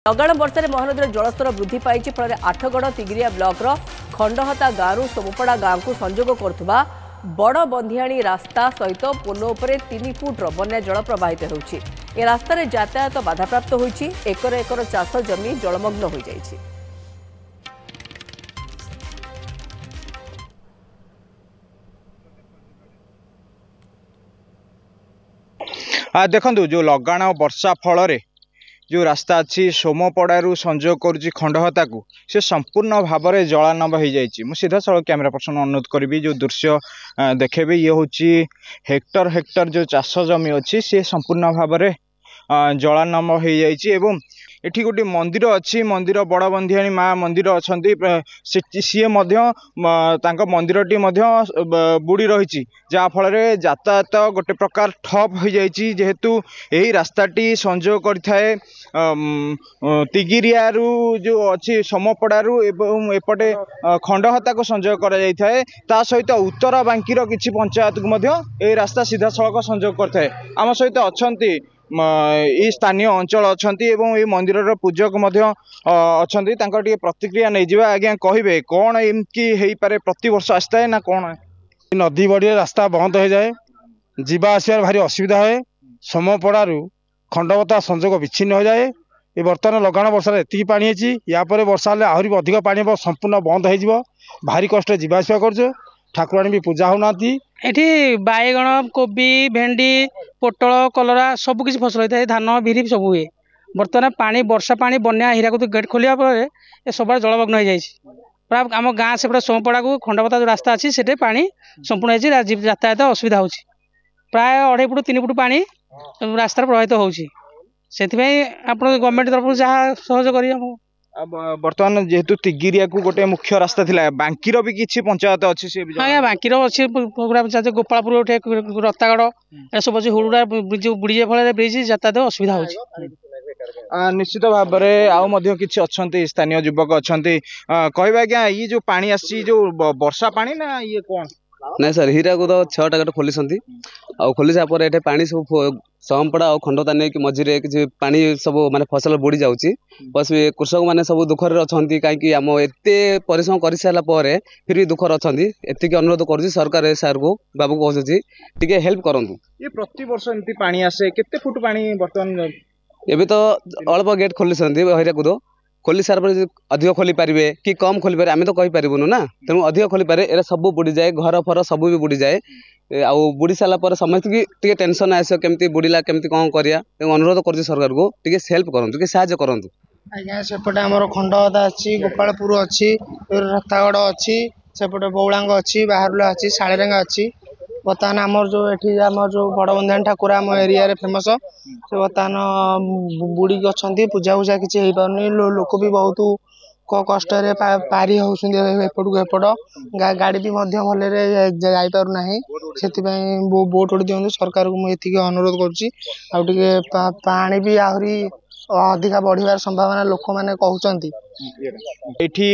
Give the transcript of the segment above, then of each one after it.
ଲଗାଣ ବର୍ଷାରେ ମହାନଦୀର ଜଳସ୍ତର ବୃଦ୍ଧି ପାଇଛି। ଫଳରେ ଆଠଗଡ଼ ତିଗିରିଆ ବ୍ଲକର ଖଣ୍ଡହତା ଗାଁରୁ ସୋମପଡ଼ା ଗାଁକୁ ସଂଯୋଗ କରୁଥିବା ବଡ଼ ବନ୍ଧିଆଣୀ ରାସ୍ତା ସହିତ ପୋଲ ଉପରେ 3 ଫୁଟର ବନ୍ୟା ଜଳ ପ୍ରବାହିତ ହେଉଛି। ଏ ରାସ୍ତାରେ ଯାତାୟାତ ବାଧାପ୍ରାପ୍ତ ହୋଇଛି। ଏକର ଏକର ଚାଷ ଜମି ଜଳମଗ୍ନ ହୋଇଯାଇଛି। देखु जो लगाण वर्षा फल जो रास्ता अच्छी सोमपड़ू संजोग करुच्ची खंडहता को से संपूर्ण भाव में जलानब हो जाए। मुझे सीधा सड़क कैमेरा पर्सन अनुरोध करी जो दृश्य देखेबे ये हूँ हेक्टर हेक्टर जो चाष जमी अच्छी सी संपूर्ण भाव में जलानब हो जाए। एठी गोटे मंदिर अच्छी मंदिर बड़ बंधियाणी माँ मंदिर अच्छा सी मंदिरटी बुड़ी रही जहाँफल यातायात गोटे प्रकार ठप हो जाए। जेहेतु यही रास्ताटी संजोग करथाए तिगिरिया जो अच्छी सोमपड़ारू एवं एपटे खंडहता को संजोग करा जाए। ता सहित उत्तर बांकीर किसी पंचायत को रास्ता सीधा सड़क संजोग करथाए। आम सहित अच्छा स्थानीय अंचल अच्छा मंदिर पूजक अच्छा प्रतिक्रिया नहीं जावा। आज्ञा कहे कौन एमती हो पारे प्रति वर्ष आसता है ना कौन नदी बड़ी रास्ता बंद हो जाए जीवा आसार भारी असुविधा है। सोमपड़ारू खंडहता संजोग विच्छिन्न हो जाए। ये बर्तमान लगाण वर्षा एति पानी है यापर वर्षा आहरी अधिक पानी हम संपूर्ण बंद हो भारी कष्ट जावास कर ठाकुराणी भी पूजा होना। एठी बाईगण कोबी भेंडी पोटल कलरा सबकि फसल होता है धान बिरी सब हुए। बर्तमान पानी वर्षा पानी बन्या हीराकुद गेट खोलिया पर सब जलमग्न हो जाए। प्राय आम गाँ सेपटे सोमपड़ा को खंडपता जो रास्ता अच्छी से पानी संपूर्ण यातायात असुविधा हो प्राय 2.5 फुट 3 फुट पानी रास्तार प्रभावित होती। गवर्नमेंट तरफ जहाँ सहयोग कर बर्तमान जेहेतु तिगिरिया को गोटे मुख्य रास्ता थिला बांकीर भी किसी पंचायत अच्छी से हाँ बांकीर अच्छी पंचायत गोपालपुर उठे रत्तागढ़ सब अच्छी हुड़ुड़ा ब्रिज बुड़ी जाए फल ब्रिज यातायात असुविधा हो। निश्चित भाव में किसी अच्छा स्थानीय युवक अच्छा कहवा आज्ञा ये जो पानी आसी जो वर्षा पानी ना ये कौन ना सर हीराकुद 6टा गेट खोली खोली सापर ये पानी सब सोमपड़ा और खंडहता नहीं कि मझे किसी पानी सब माने फसल बुड़ी जाऊँगी। बस कृषक मैंने सब दुखर अच्छा कहीं आम एत परिश्रम कर सारापर फिर भी दुखर अच्छा एतिक अनुरोध कर सरकार सार को बाबू कहूँ हेल्प करूँ। ये प्रति वर्ष एमती पानी आसे केते फुट पानी बर्तमान एबे तो अल्प गेट खोली हीराकुद खोली सारा पर अधिक खोली पारे कि कम खोली पारे आम तो कही पारूँ ना तेणु अधिक खोली पारे एरा सब बुड़ी जाए घर फर सब भी बुड़ी जाए। आउ बुड़ी सारा पर समस्त की टेंशन आस केमती बुड़ीला केमती कौन करिया अनुरोध कर सरकार को हेल्प करूँ साहय करूँ। आज्ञा सेपटे आमर खंडहता अच्छी गोपालपुर अच्छी रत्तागढ़ अच्छी सेपटे बौलांग अच्छी बाहरुला अच्छी शाड़ीरेंगा अच्छी। बर्तमान आमर जो एठी आमर जो बड़ बंधाणी ठाकुर आम एरिया रे फेमस से बर्तमान बुड़ी अच्छा पूजा पूजा किसी हो पारनी लोक भी बहुत कष्ट पारी होपट को एपट गाड़ी भी भल जापारना से बोट वोट दिखाँ सरकार को मुझे अनुरोध करुँच भी आहरी अधिका बढ़िया संभावना लोक मैंने कहते। एठी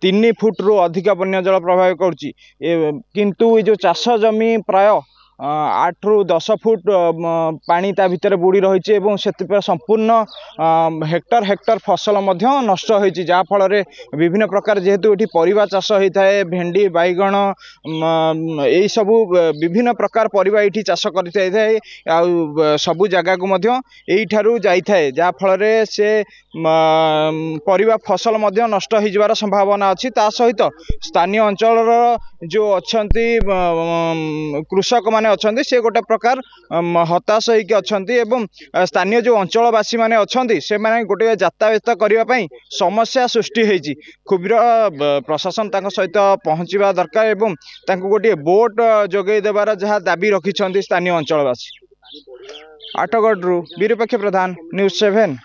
3 फुट रु अधिक बन्या जल प्रभावित करुच्ची किंतु ये जो चाष जमी प्राय 8 रु 10 फुट पानी ता भितर बुड़ी रही है से संपूर्ण हेक्टर हेक्टर फसल नष्ट होती जहाँ फल विभिन्न प्रकार जेहेतु ये परिवा चाष होता है भेंडी बैगण यही सबू विभिन्न प्रकार परिवा ये चाष कर सबू जगह को यही जाए जहाँ फल से परिवा फसल नष्ट हो जबार संभावना अच्छी। ता सहित स्थानीय अंचल जो अच्छा कृषक माने अच्छा से गोटे प्रकार हताश होकर अच्छा स्थानीय जो अंचलवासी माने अच्छा से माने गोटे यातायात करने समस्या सृष्टि होती। खुबीर प्रशासन सहित पहुँचवा दरकार एवं गोटे बोट जोगे देवार जहाँ दाबी रखिंट स्थानीय अंचलवासी। आठगढ़ विरूपाक्ष प्रधान न्यूज़ 7।